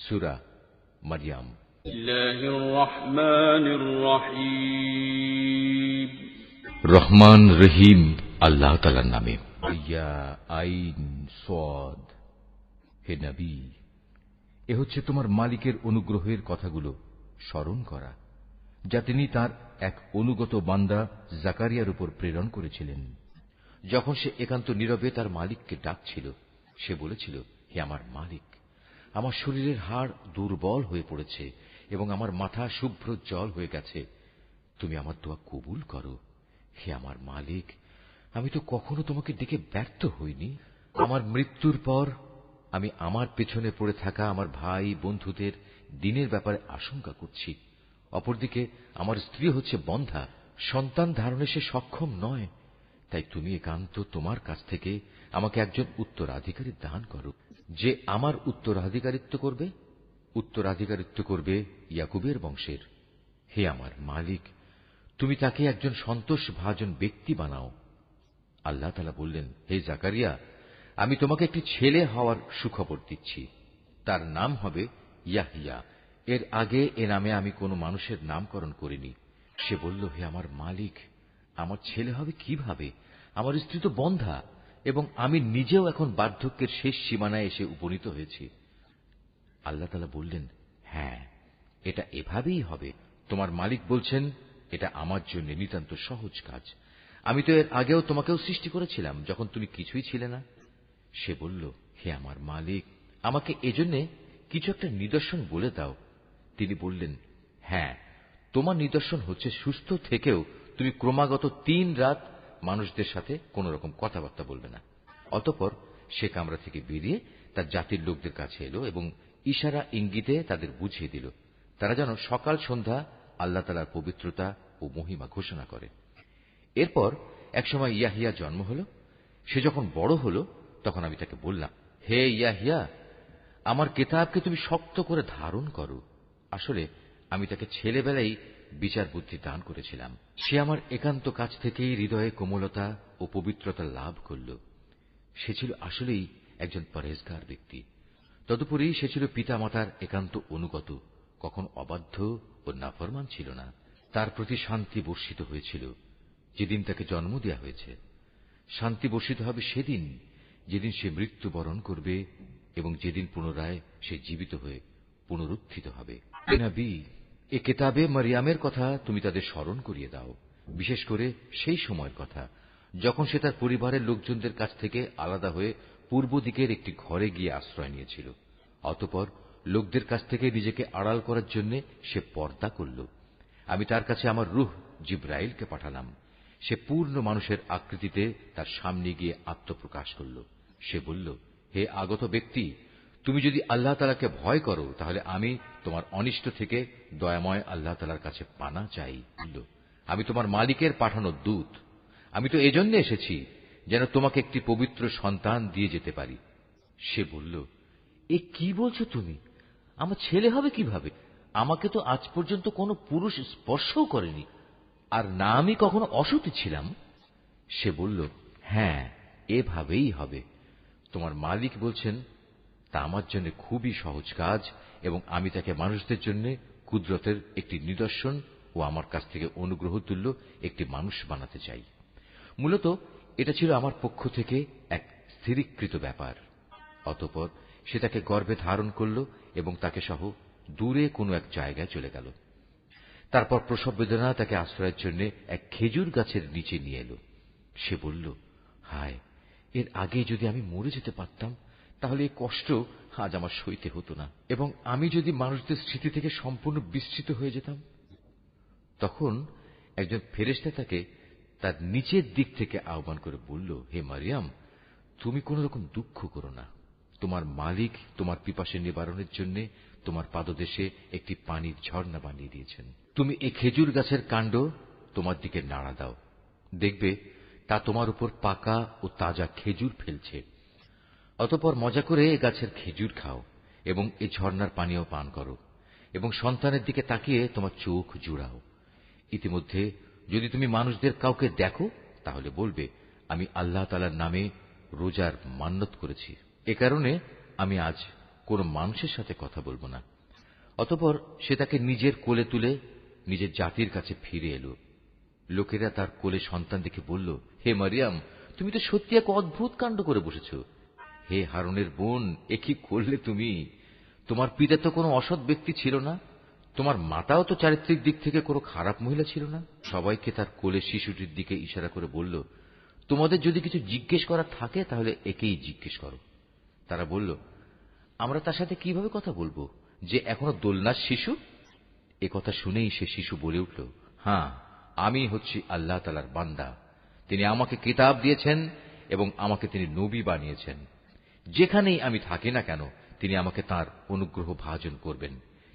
সূরা মারইয়াম। রহমান রহিম আল্লাহ তাআলার নামে। ইয়া আইন সাদ। হে নবী, এ হচ্ছে তোমার মালিকের অনুগ্রহের কথাগুলো স্মরণ করা, যা তিনি তার এক অনুগত বান্দা জাকারিয়ার উপর প্রেরণ করেছিলেন। যখন সে একান্ত নীরবে তার মালিককে ডাকছিল, সে বলেছিল, হে আমার মালিক, আমার শরীরের হাড় দুর্বল হয়ে পড়েছে এবং আমার মাথা শুভ্র জল হয়ে গেছে। তুমি আমার দোয়া কবুল করো। হে আমার মালিক, আমি তো কখনো তোমাকে ডেকে ব্যর্থ হইনি। আমার মৃত্যুর পর আমি আমার পেছনে পড়ে থাকা আমার ভাই বন্ধুদের দিনের ব্যাপারে আশঙ্কা করছি। অপরদিকে আমার স্ত্রী হচ্ছে বন্ধ্যা, সন্তান ধারণে সে সক্ষম নয়। তাই তুমি একান্ত তোমার কাছ থেকে আমাকে একজন উত্তরাধিকারী দান করো, যে আমার উত্তরাধিকারিত্ব করবে ইয়াকুবের বংশের। হে আমার মালিক, তুমি তাকে একজন সন্তোষভাজন ব্যক্তি বানাও। আল্লাহ তাআলা বললেন, হে জাকারিয়া, আমি তোমাকে একটি ছেলে হওয়ার সুখবর দিচ্ছি। তার নাম হবে ইয়াহইয়া। এর আগে এ নামে আমি কোনো মানুষের নামকরণ করিনি। সে বলল, হে আমার মালিক, আমার ছেলে হবে কিভাবে? আমার স্ত্রী তো বন্ধ্যা এবং আমি নিজেও এখন বার্ধক্যের শেষ সীমানায় এসে উপনীত হয়েছি। আল্লাহ তাআলা বললেন, হ্যাঁ, এটা এভাবেই হবে। তোমার মালিক বলছেন, এটা আমার জন্য নিতান্ত সহজ কাজ। আমি তো এর আগেও তোমাকেও সৃষ্টি করেছিলাম যখন তুমি কিছুই ছিলে না। সে বলল, হে আমার মালিক, আমাকে এজন্য কিছু একটা নিদর্শন বলে দাও। তিনি বললেন, হ্যাঁ, তোমার নিদর্শন হচ্ছে সুস্থ থেকেও তুমি ক্রমাগত 3 রাত মানুষদের সাথে কোন রকম কথাবার্তা বলবে না। অতঃপর সে কামরা থেকে বেরিয়ে তার জাতির লোকদের কাছে এলো এবং ইশারা ইঙ্গিতে তাদের বুঝিয়ে দিল, তারা যেন সকাল সন্ধ্যা আল্লাহ তাআলার পবিত্রতা ও মহিমা ঘোষণা করে। এরপর একসময় ইয়াহিয়া জন্ম হল। সে যখন বড় হল, তখন আমি তাকে বললাম, হে ইয়াহিয়া, আমার কিতাবকে তুমি শক্ত করে ধারণ করো। আসলে আমি তাকে ছেলেবেলায় বিচার বুদ্ধি দান করেছিলাম। সে আমার একান্ত কাছ থেকেই হৃদয়ে কোমলতা ও পবিত্রতা লাভ করল। সে ছিল আসলেই একজন পরহেজগার ব্যক্তি। তদুপরি সে ছিল পিতামাতার একান্ত অনুগত, কখনো অবাধ্য ও নাফরমান ছিল না। তার প্রতি শান্তি বর্ষিত হয়েছিল যেদিন তাকে জন্ম দেওয়া হয়েছে। শান্তি বর্ষিত হবে সেদিন যেদিন সে মৃত্যুবরণ করবে এবং যেদিন পুনরায় সে জীবিত হয়ে পুনরুত্থিত হবে। নবী, এ কিতাবে মারইয়ামের কথা তুমি তাদের স্মরণ করিয়ে দাও, বিশেষ করে সেই সময়ের কথা যখন সে তার পরিবারের লোকজনদের কাছ থেকে আলাদা হয়ে পূর্ব দিকের একটি ঘরে গিয়ে আশ্রয় নিয়েছিল। অতঃপর লোকদের কাছ থেকে নিজেকে আড়াল করার জন্য সে পর্দা করল। আমি তার কাছে আমার রূহ জিবরাইলকে পাঠালাম। সে পূর্ণ মানুষের আকৃতিতে তার সামনে গিয়ে আত্মপ্রকাশ করল। সে বলল, হে আগত ব্যক্তি, তুমি যদি আল্লাহ তাআলাকে ভয় করো তাহলে আমি তোমার অনিষ্ট থেকে দয়াময় আল্লাহ তাআলার কাছে পানা চাই। আমি তোমার মালিকের পাঠানো দূত। আমি তো এজন্য এসেছি যেন তোমাকে একটি পবিত্র সন্তান দিয়ে যেতে পারি। সে বলল, এ কি বলছো তুমি? আমার ছেলে হবে কিভাবে? আমাকে তো আজ পর্যন্ত কোনো পুরুষ স্পর্শও করেনি, আর না আমি কখনো অসতী ছিলাম। সে বলল, হ্যাঁ, এভাবেই হবে। তোমার মালিক বলছেন, তা আমার জন্য খুবই সহজ কাজ এবং আমি তাকে মানুষদের জন্য কুদরতের একটি নিদর্শন ও আমার কাছ থেকে অনুগ্রহ তুল্য একটি মানুষ বানাতে চাই। মূলত এটা ছিল আমার পক্ষ থেকে এক স্থিরীকৃত ব্যাপার। অতঃপর সে তাকে গর্ভে ধারণ করল এবং তাকে সহ দূরে কোনো এক জায়গায় চলে গেল। তারপর প্রসব বেদনা তাকে আশ্রয়ের জন্য এক খেজুর গাছের নিচে নিয়ে এলো। সে বলল, হায়, এর আগে যদি আমি মরে যেতে পারতাম তাহলে এই কষ্ট আজ আমার সইতে হতো না এবং আমি যদি মানুষদের স্মৃতি থেকে সম্পূর্ণ বিস্মৃত হয়ে যেতাম। তখন একজন ফেরেশতা তাকে তার নিচের দিক থেকে আহ্বান করে বলল, হে মারিয়াম, তুমি কোন রকম দুঃখ করো না। তোমার মালিক তোমার পিপাসা নিবারণের জন্য তোমার পাদদেশে একটি পানির ঝর্ণা বানিয়ে দিয়েছেন। তুমি এই খেজুর গাছের কাণ্ড তোমার দিকে নাড়া দাও, দেখবে তা তোমার উপর পাকা ও তাজা খেজুর ফেলছে। অতঃপর মজা করে এ গাছের খেজুর খাও এবং এই ঝর্ণার পানীয় পান করো এবং সন্তানের দিকে তাকিয়ে তোমার চোখ জুড়াও। ইতিমধ্যে যদি তুমি মানুষদের কাউকে দেখো তাহলে বলবে, আমি আল্লাহ তাআলার নামে রোজার মান্নত করেছি। এ কারণে আমি আজ কোনো মানুষের সাথে কথা বলবো না। অতঃপর সে তাকে নিজের কোলে তুলে নিজের জাতির কাছে ফিরে এলো। লোকেরা তার কোলে সন্তান দেখে বলল, হে মারিয়াম, তুমি তো সত্যি এক অদ্ভুত কাণ্ড করে বসেছ। হে হারুনের বোন, এ কি করলে তুমি? তোমার পিতা তো কোনো অসৎ ব্যক্তি ছিল না, তোমার মাতাও তো চারিত্রিক দিক থেকে কোনো খারাপ মহিলা ছিল না। সবাইকে তার কোলে শিশুটির দিকে ইশারা করে বলল, তোমাদের যদি কিছু জিজ্ঞেস করার থাকে তাহলে একেই জিজ্ঞেস করো। তারা বলল, আমরা তার সাথে কিভাবে কথা বলবো যে এখনো দোলনার শিশু? এ কথা শুনেই সে শিশু বলে উঠল, হ্যাঁ, আমি হচ্ছি আল্লাহ তাআলার বান্দা। তিনি আমাকে কিতাব দিয়েছেন এবং আমাকে তিনি নবী বানিয়েছেন। যেখানেই আমি থাকি না কেন তিনি আমাকে তাঁর অনুগ্রহ ভাজন করবেন।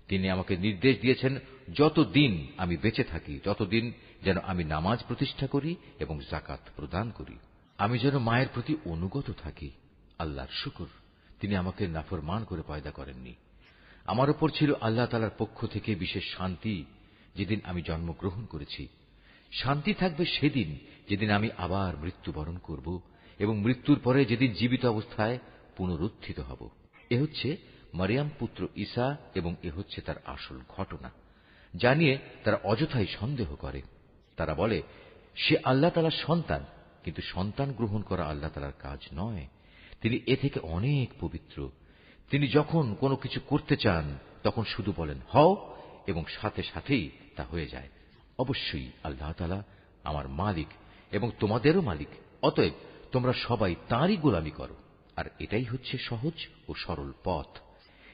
তিনি আমাকে নির্দেশ দিয়েছেন যতদিন আমি বেঁচে থাকি ততদিন যেন আমি নামাজ প্রতিষ্ঠা করি এবং যাকাত প্রদান করি। আমি যেন মায়ের প্রতি অনুগত থাকি। আল্লাহর শুকর, তিনি আমাকে নাফরমান করে পয়দা করেননি। আমার উপর ছিল আল্লাহ তাআলার পক্ষ থেকে বিশেষ শান্তি যেদিন আমি জন্মগ্রহণ করেছি। শান্তি থাকবে সেদিন যেদিন আমি আবার মৃত্যুবরণ করব এবং মৃত্যুর পরে যেদিন জীবিত অবস্থায় পুনরুত্থিত হব। এ হচ্ছে মারিয়াম পুত্র ঈসা এবং এ হচ্ছে তার আসল ঘটনা। জানিয়ে তারা অযথাই সন্দেহ করে। তারা বলে, সে আল্লাহ তাআলার সন্তান, কিন্তু সন্তান গ্রহণ করা আল্লাহ তাআলার কাজ নয়। তিনি এ থেকে অনেক পবিত্র। তিনি যখন কোনো কিছু করতে চান তখন শুধু বলেন হও এবং সাথে সাথেই তা হয়ে যায়। অবশ্যই আল্লাহ তাআলা আমার মালিক এবং তোমাদেরও মালিক। অতএব তোমরা সবাই তাঁরই গোলামি করো, আর এটাই হচ্ছে সহজ ও সরল পথ।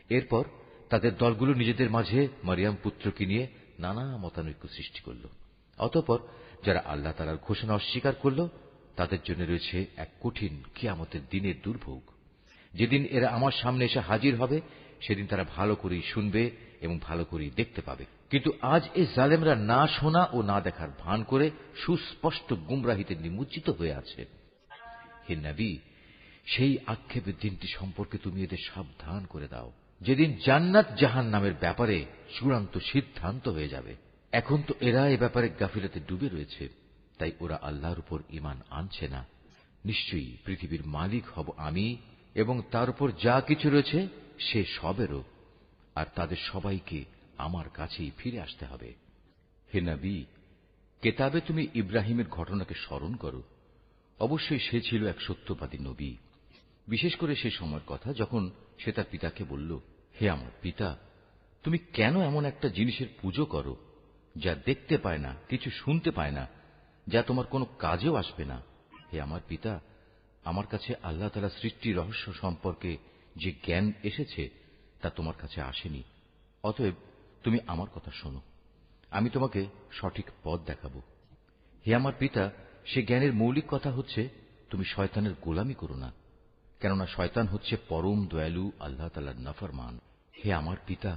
এরপর তাদের দলগুলো নিজেদের মাঝে মারিয়াম পুত্রকে নিয়ে নানা মতানৈক্য সৃষ্টি করল। অতঃপর যারা আল্লাহ তাআলার ঘোষণা অস্বীকার করল তাদের জন্য রয়েছে এক কঠিন কিয়ামতের দিনের দুর্ভোগ। যেদিন এরা আমার সামনে এসে হাজির হবে সেদিন তারা ভালো করেই শুনবে এবং ভালো করেই দেখতে পাবে। কিন্তু আজ এই জালেমরা না শোনা ও না দেখার ভান করে সুস্পষ্ট গুমরাহিতে নিমজ্জিত হয়ে আছে। হে নবী, সেই আক্ষেপের দিনটি সম্পর্কে তুমি এদের সাবধান করে দাও, যেদিন জান্নাত জাহান্নামের ব্যাপারে চূড়ান্ত সিদ্ধান্ত হয়ে যাবে। এখন তো এরা এ ব্যাপারে গাফিলতে ডুবে রয়েছে, তাই ওরা আল্লাহর উপর ঈমান আনছে না। নিশ্চয়ই পৃথিবীর মালিক হব আমি এবং তার উপর যা কিছু রয়েছে সে সবেরও, আর তাদের সবাইকে আমার কাছেই ফিরে আসতে হবে। হে নবী, কেতাবে তুমি ইব্রাহিমের ঘটনাকে স্মরণ করো। অবশ্যই সে ছিল এক সত্যবাদী নবী। বিশেষ করে সে সময়ের কথা যখন সে তার পিতাকে বলল, হে আমার পিতা, তুমি কেন এমন একটা জিনিসের পুজো করো যা দেখতে পায় না, কিছু শুনতে পায় না, যা তোমার কোনো কাজেও আসবে না? হে আমার পিতা, আমার কাছে আল্লাহ তাআলা সৃষ্টি রহস্য সম্পর্কে যে জ্ঞান এসেছে তা তোমার কাছে আসেনি। অতএব তুমি আমার কথা শোনো, আমি তোমাকে সঠিক পথ দেখাবো। হে আমার পিতা, সে জ্ঞানের মৌলিক কথা হচ্ছে তুমি শয়তানের গোলামি করো না, কেননা শয়তান হচ্ছে পরম দয়ালু আল্লাহ তাআলার নাফরমান। হে আমার পিতা,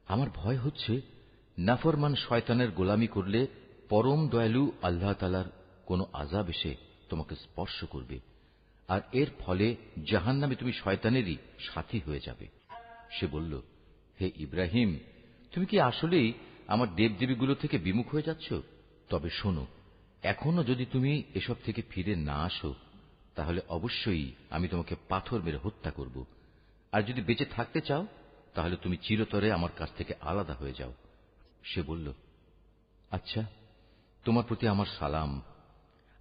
আমার ভয় হচ্ছে নাফরমান শয়তানের গোলামি করলে পরম দয়ালু আল্লাহ তাআলার কোনো আযাব এসে তোমাকে স্পর্শ করবে, আর এর ফলে জাহান্নামে তুমি শয়তানেরই সাথী হয়ে যাবে। সে বলল, হে ইব্রাহিম, তুমি কি আসলেই আমার দেবদেবীগুলো থেকে বিমুখ হয়ে যাচ্ছ? তবে শোনো, এখনো যদি তুমি এসব থেকে ফিরে না আসো তাহলে অবশ্যই আমি তোমাকে পাথর মেরে হত্যা করব। আর যদি বেঁচে থাকতে চাও তাহলে তুমি চিরতরে আমার কাছ থেকে আলাদা হয়ে যাও। সে বলল, আচ্ছা, তোমার প্রতি আমার সালাম,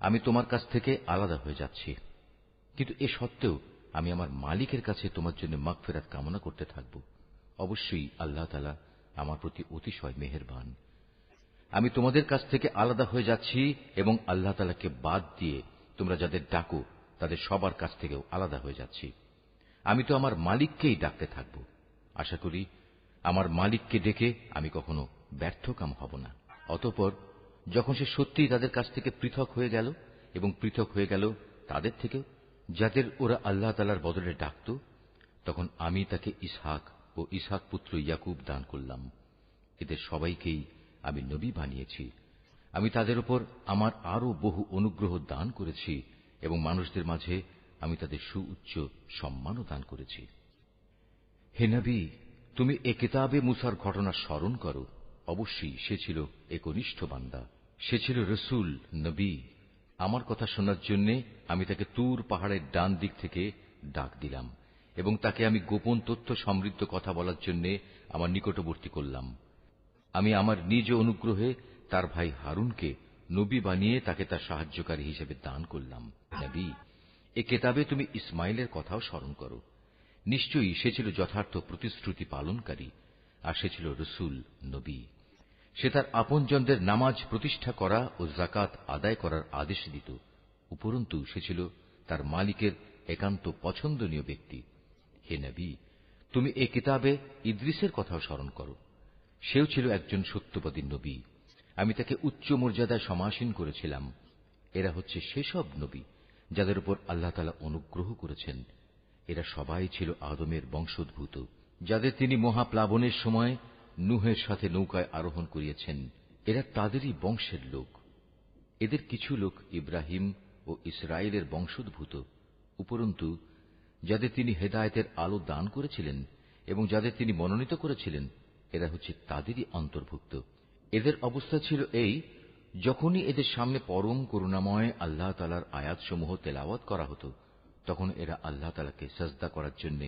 আমি তোমার কাছ থেকে আলাদা হয়ে যাচ্ছি, কিন্তু এ সত্ত্বেও আমি আমার মালিকের কাছে তোমার জন্য মাগফিরাত কামনা করতে থাকব। অবশ্যই আল্লাহ তাআলা আমার প্রতি অতিশয় মেহেরবান। আমি তোমাদের কাছ থেকে আলাদা হয়ে যাচ্ছি এবং আল্লাহ তাআলাকে বাদ দিয়ে তোমরা যাদের ডাকো তাদের সবার কাছ থেকেও আলাদা হয়ে যাচ্ছি। আমি তো আমার মালিককেই ডাকতে থাকব। আশা করি আমার মালিককে ডেকে আমি কখনো ব্যর্থকাম হব না। অতঃপর যখন সে সত্যিই তাদের কাছ থেকে পৃথক হয়ে গেল এবং পৃথক হয়ে গেল তাদের থেকে যাদের ওরা আল্লাহ তাআলার বদলে ডাকত, তখন আমি তাকে ইসহাক ও ইসহাক পুত্র ইয়াকুব দান করলাম। এদের সবাইকেই আমি নবী বানিয়েছি। আমি তাদের উপর আমার আরো বহু অনুগ্রহ দান করেছি এবং মানুষদের মাঝে আমি তাদের সুউচ্চ সম্মানও দান করেছি। হে নবী, তুমি এ কিতাবে মুসার ঘটনা স্মরণ করো। অবশ্যই সে ছিল একনিষ্ঠ বান্দা, সে ছিল রসুল, নবী। আমার কথা শোনার জন্য আমি তাকে তুর পাহাড়ের ডান দিক থেকে ডাক দিলাম এবং তাকে আমি গোপন তথ্য সমৃদ্ধ কথা বলার জন্য আমার নিকটবর্তী করলাম। আমি আমার নিজ অনুগ্রহে তার ভাই হারুনকে নবী বানিয়ে তাকে তার সাহায্যকারী হিসেবে দান করলাম। নবী, এ কেতাবে তুমি ইসমাইলের কথাও স্মরণ করো। নিশ্চয়ই সে ছিল যথার্থ প্রতিশ্রুতি পালনকারী, আর সে ছিল রসুল, নবী। সে তার আপনজনদের নামাজ প্রতিষ্ঠা করা ও যাকাত আদায় করার আদেশ দিত। উপরন্তু সে ছিল তার মালিকের একান্ত পছন্দনীয় ব্যক্তি। হে নবী, তুমি এ কিতাবে ইদ্রিসের কথাও স্মরণ করো। সেও ছিল একজন সত্যবাদী নবী। আমি তাকে উচ্চ মর্যাদায় সমাসীন করেছিলাম। এরা হচ্ছে সেসব নবী যাদের উপর আল্লাহ তাআলা অনুগ্রহ করেছেন। এরা সবাই ছিল আদমের বংশোদ্ভূত, যাদের তিনি মহাপ্লাবনের সময় নূহের সাথে নৌকায় আরোহণ করিয়েছেন। এরা তাদেরই বংশের লোক। এদের কিছু লোক ইব্রাহিম ও ইসরায়েলের বংশোদ্ভূত। উপরন্তু যাদের তিনি হেদায়েতের আলো দান করেছিলেন এবং যাদের তিনি মনোনীত করেছিলেন, এরা হচ্ছে তাদেরই অন্তর্ভুক্ত। এদের অবস্থা ছিল এই, যখনই এদের সামনে পরম করুণাময় আল্লাহ তাআলার আয়াতসমূহ তেলাওয়াত করা হতো, তখন এরা আল্লাহ তাআলাকে সাজদা করার জন্য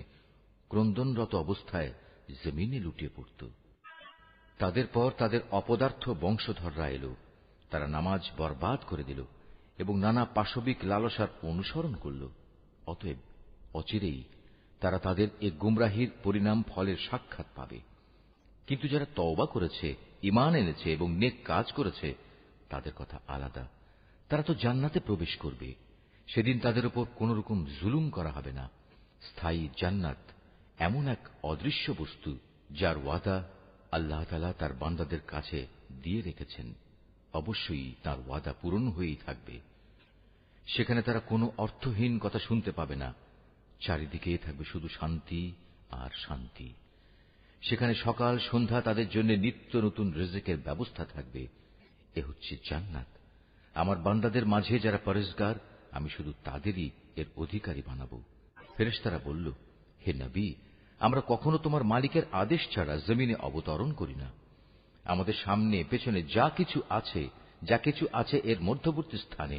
ক্রন্দনরত অবস্থায় জমিনে লুটিয়ে পড়ত। তাদের পর তাদের অপদার্থ বংশধররা এল। তারা নামাজ বরবাদ করে দিল এবং নানা পাশবিক লালসার অনুসরণ করল। অতএব অচিরেই তারা তাদের এ গুমরাহির পরিণাম ফলের সাক্ষাৎ পাবে। কিন্তু যারা তওবা করেছে, ঈমান এনেছে এবং নেক কাজ করেছে, তাদের কথা আলাদা। তারা তো জান্নাতে প্রবেশ করবে। সেদিন তাদের উপর কোন রকম জুলুম করা হবে না। স্থায়ী জান্নাত এমন এক অদৃশ্য বস্তু, যার ওয়াদা আল্লাহ তাআলা তার বান্দাদের কাছে দিয়ে রেখেছেন। অবশ্যই তার ওয়াদা পূরণ হয়েই থাকবে। সেখানে তারা কোনো অর্থহীন কথা শুনতে পাবে না। চারিদিকে থাকবে শুধু শান্তি আর শান্তি। সেখানে সকাল সন্ধ্যা তাদের জন্য নিত্য নতুন রিজিকের ব্যবস্থা থাকবে। এ হচ্ছে জান্নাত। আমার বান্দাদের মাঝে যারা পরেজগার, আমি শুধু তাদেরই এর অধিকারী বানাবো। ফেরেশতারা বলল, হে নবী, আমরা কখনো তোমার মালিকের আদেশ ছাড়া জমিনে অবতরণ করি না। আমাদের সামনে পেছনে যা কিছু আছে এর মধ্যবর্তী স্থানে,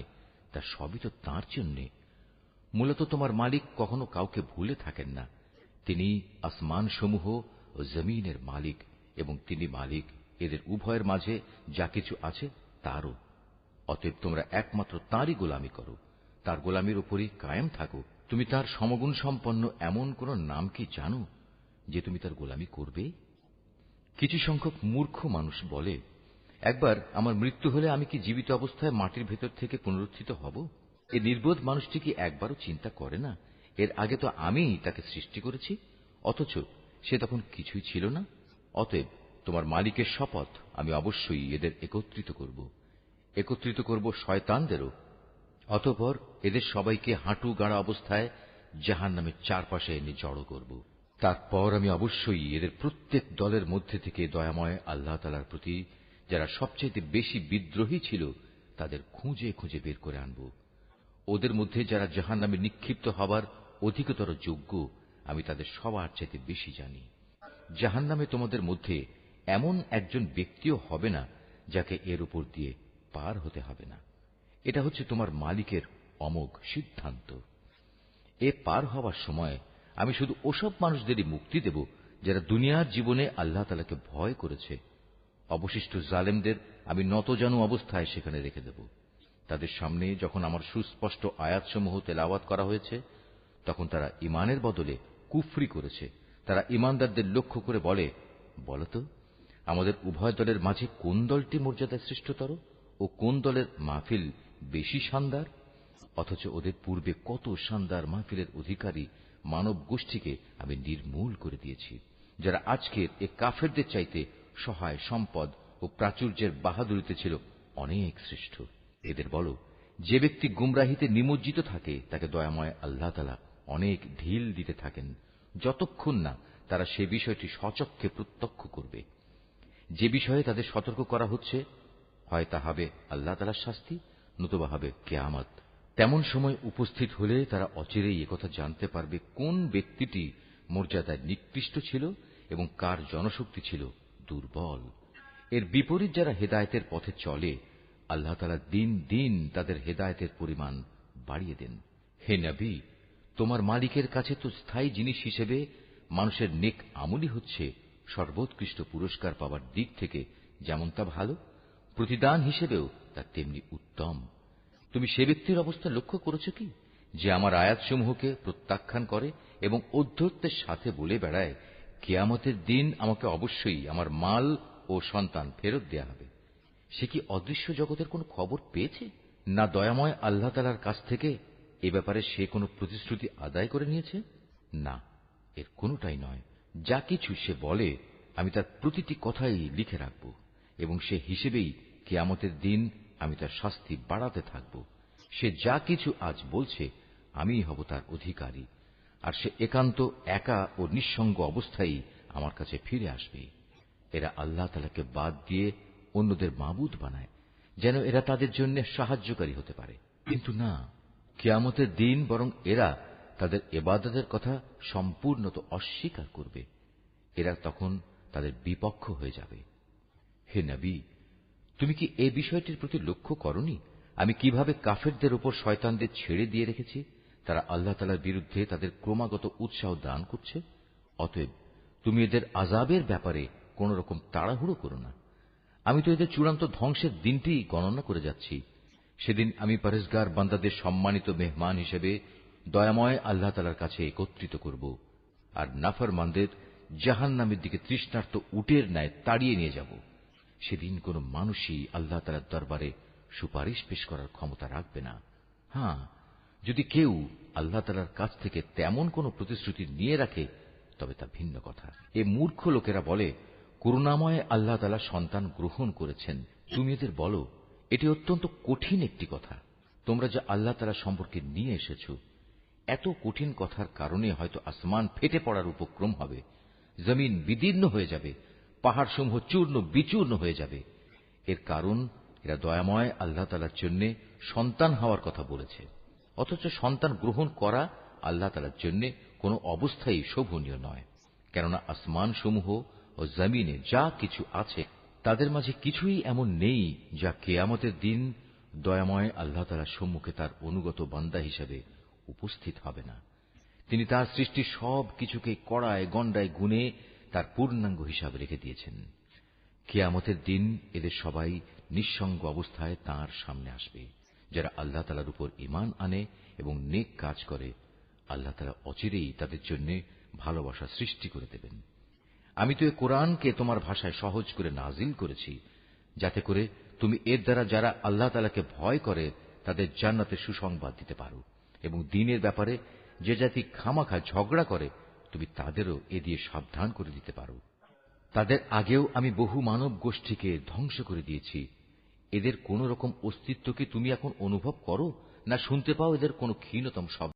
তা সবই তো তাঁর জন্যে। মূলত তোমার মালিক কখনো কাউকে ভুলে থাকেন না। তিনি আসমানসমূহ ও জমিনের মালিক, এবং তিনি মালিক এদের উভয়ের মাঝে যা কিছু আছে তারও। অতএব তোমরা একমাত্র তাঁরই গোলামি করো, তার গোলামির উপরই কায়েম থাকো। তুমি তার সমগুণ সম্পন্ন এমন কোন নাম কি জানো যে তুমি তার গোলামি করবে? কিছু সংখ্যক মূর্খ মানুষ বলে, একবার আমার মৃত্যু হলে আমি কি জীবিত অবস্থায় মাটির ভেতর থেকে পুনরুত্থিত হব? এই নির্বোধ মানুষটি কি একবারও চিন্তা করে না, এর আগে তো আমিই তাকে সৃষ্টি করেছি, অথচ সে তখন কিছুই ছিল না? অতএব তোমার মালিকের শপথ, আমি অবশ্যই এদের একত্রিত করব শয়তানদেরও। অতঃপর এদের সবাইকে হাঁটু গাড়া অবস্থায় জাহান্নামের চারপাশে এনে জড়ো করব। তারপর আমি অবশ্যই এদের প্রত্যেক দলের মধ্যে থেকে দয়াময় আল্লাহ তাআলার প্রতি যারা সবচেয়ে বেশি বিদ্রোহী ছিল, তাদের খুঁজে খুঁজে বের করে আনব। ওদের মধ্যে যারা জাহান্নামে নিক্ষিপ্ত হবার অধিকতর যোগ্য, আমি তাদের সবার চাইতে বেশি জানি। জাহান্নামে তোমাদের মধ্যে এমন একজন ব্যক্তিও হবে না যাকে এর উপর দিয়ে পার হতে হবে না। এটা হচ্ছে তোমার মালিকের অমোঘ সিদ্ধান্ত। এ পার হওয়ার সময় আমি শুধু ওসব মানুষদেরই মুক্তি দেব যারা দুনিয়ার জীবনে আল্লাহ তাআলাকে ভয় করেছে। অবশিষ্ট জালেমদের আমি নতজানু অবস্থায় সেখানে রেখে দেব। তাদের সামনে যখন আমার সুস্পষ্ট আয়াতসমূহ তেলাওয়াত করা হয়েছে, তখন তারা ঈমানের বদলে কুফরি করেছে। তারা ঈমানদারদের লক্ষ্য করে বলে, বলতো আমাদের উভয় দলের মাঝে কোন দলটি মর্যাদায় শ্রেষ্ঠতর ও কোন দলের মাহফিল বেশি শানদার? অথচ ওদের পূর্বে কত শানদার মাহফিলের অধিকারী মানব গোষ্ঠীকে আমি নির্মূল করে দিয়েছি, যারা আজকের এ কাফেরদের চাইতে সহায় সম্পদ ও প্রাচুর্যের বাহাদুরিতে ছিল অনেক শ্রেষ্ঠ। এদের বলো, যে ব্যক্তি গুমরাহিতে নিমজ্জিত থাকে তাকে দয়াময় আল্লাহ তাআলা অনেক ঢিল দিতে থাকেন, যতক্ষণ না তারা সে বিষয়টি স্বচক্ষে প্রত্যক্ষ করবে। যে বিষয়ে তাদের সতর্ক করা হচ্ছে, হয় তা হবে আল্লাহ তাআলার শাস্তি, নতুবা হবে কিয়ামত। তেমন সময় উপস্থিত হলে তারা অচিরেই একথা জানতে পারবে কোন ব্যক্তিটি মর্যাদায় নিকৃষ্ট ছিল এবং কার জনশক্তি ছিল দুর্বল। এর বিপরীত যারা হেদায়েতের পথে চলে, আল্লাহ তাআলা দিন দিন তাদের হেদায়েতের পরিমাণ বাড়িয়ে দেন। হে নবী, তোমার মালিকের কাছে তো স্থায়ী জিনিস হিসেবে মানুষের নেক আমলই হচ্ছে সর্বোৎকৃষ্ট পুরস্কার পাওয়ার দিক থেকে যেমন তা ভালো, প্রতিদান হিসেবেও তা তেমনি উত্তম। তুমি সে ব্যক্তির অবস্থা লক্ষ্য করেছ কি, যে আমার আয়াতসমূহকে প্রত্যাখ্যান করে এবং ঔদ্ধত্যের সাথে বলে বেড়ায়, কিয়ামতের দিন আমাকে অবশ্যই আমার মাল ও সন্তান ফেরত দেয়া হবে। সে কি অদৃশ্য জগতের কোন খবর পেয়েছে? না দয়াময় আল্লাহ তাআলার কাছ থেকে এ ব্যাপারে সে কোন প্রতিশ্রুতি আদায় করে নিয়েছে? না, এর কোনটাই নয়। যা কিছু সে বলে আমি তার প্রতিটি কথাই লিখে রাখব, এবং সে হিসেবেই কিয়ামতের দিন আমি তার শাস্তি বাড়াতে থাকব। সে যা কিছু আজ বলছে আমিই হব তার অধিকারী, আর সে একান্ত একা ও নিঃসঙ্গ অবস্থায় আমার কাছে ফিরে আসবে। এরা আল্লাহ তাআলাকে বাদ দিয়ে অন্যদের মাবুদ বানায়, যেন এরা তাদের জন্য সাহায্যকারী হতে পারে। কিন্তু না, কিয়ামতের দিন বরং এরা তাদের ইবাদতের কথা সম্পূর্ণত অস্বীকার করবে। এরা তখন তাদের বিপক্ষ হয়ে যাবে। হে নবী, তুমি কি এই বিষয়টির প্রতি লক্ষ্য করনি আমি কিভাবে কাফেরদের উপর শয়তানদের ছেড়ে দিয়ে রেখেছি? তারা আল্লাহ তাআলার বিরুদ্ধে তাদের ক্রমাগত উৎসাহ দান করছে। অতএব তুমি এদের আযাবের ব্যাপারে কোন রকম তাড়াহুড়ো করো না। আমি তো এদের চূড়ান্ত ধ্বংসের দিনটি গণনা করে যাচ্ছি। সেদিন আমি পরহেজগার বান্দাদের সম্মানিত মেহমান হিসেবে দয়াময় আল্লাহ তাআলার কাছে একত্রিত করব, আর নাফরমানদের জাহান্নামের দিকে তৃষ্ণার্ত উটের ন্যায় তাড়িয়ে নিয়ে যাব। সেদিন কোন মানুষই আল্লাহ তাআলার দরবারে সুপারিশ পেশ করার ক্ষমতা রাখবে না। হ্যাঁ, যদি কেউ আল্লাহ তাআলার কাছ থেকে তেমন কোন প্রতিশ্রুতি নিয়ে রাখে তবে তা ভিন্ন কথা। এ মূর্খ লোকেরা বলে, করুণাময় আল্লাহ তাআলা সন্তান গ্রহণ করেছেন। তুমি এদের বলো, এটি অত্যন্ত কঠিন একটি কথা তোমরা যা আল্লাহ তাআলা সম্পর্কে নিয়ে এসেছ। এত কঠিন কথার কারণে হয়তো আসমান ফেটে পড়ার উপক্রম হবে, জমিন বিদীর্ণ হয়ে যাবে, পাহাড়সমূহ চূর্ণ বিচূর্ণ হয়ে যাবে। এর কারণ এরা দয়াময় আল্লাহ তাআলার জন্য সন্তান হওয়ার কথা বলেছে, অথচ সন্তান গ্রহণ করা আল্লাহ তাআলার জন্য কোন অবস্থায় শোভনীয় নয়। কেননা আসমানসমূহ ও জমিনে যা কিছু আছে তাদের মাঝে কিছুই এমন নেই যা কিয়ামতের দিন দয়াময় আল্লাহ তাআলার সম্মুখে তার অনুগত বান্দা হিসেবে উপস্থিত হবে না। তিনি তার সৃষ্টি সব কিছুকে কড়ায় গণ্ডায় গুণে তার পূর্ণাঙ্গ হিসাব রেখে দিয়েছেন। কিয়ামতের দিন এদের সবাই নিঃসঙ্গ অবস্থায় তাঁর সামনে আসবে। যারা আল্লাহ তাআলার উপর ঈমান আনে এবং নেক কাজ করে, আল্লাহ তাআলা অচিরেই তাদের জন্য ভালোবাসা সৃষ্টি করে দেবেন। আমি তো এ কোরআনকে তোমার ভাষায় সহজ করে নাজিল করেছি, যাতে করে তুমি এর দ্বারা যারা আল্লাহ তাআলাকে ভয় করে তাদের জান্নাতের সুসংবাদ দিতে পারো, এবং দ্বীনের ব্যাপারে যে জাতি খামাখা ঝগড়া করে তুমি তাদেরও এ দিয়ে সাবধান করে দিতে পারো। তাদের আগেও আমি বহু মানব গোষ্ঠীকে ধ্বংস করে দিয়েছি। এদের কোন রকম অস্তিত্ব কি তুমি এখন অনুভব করো, না শুনতে পাও এদের কোন ক্ষীণতম শব্দ?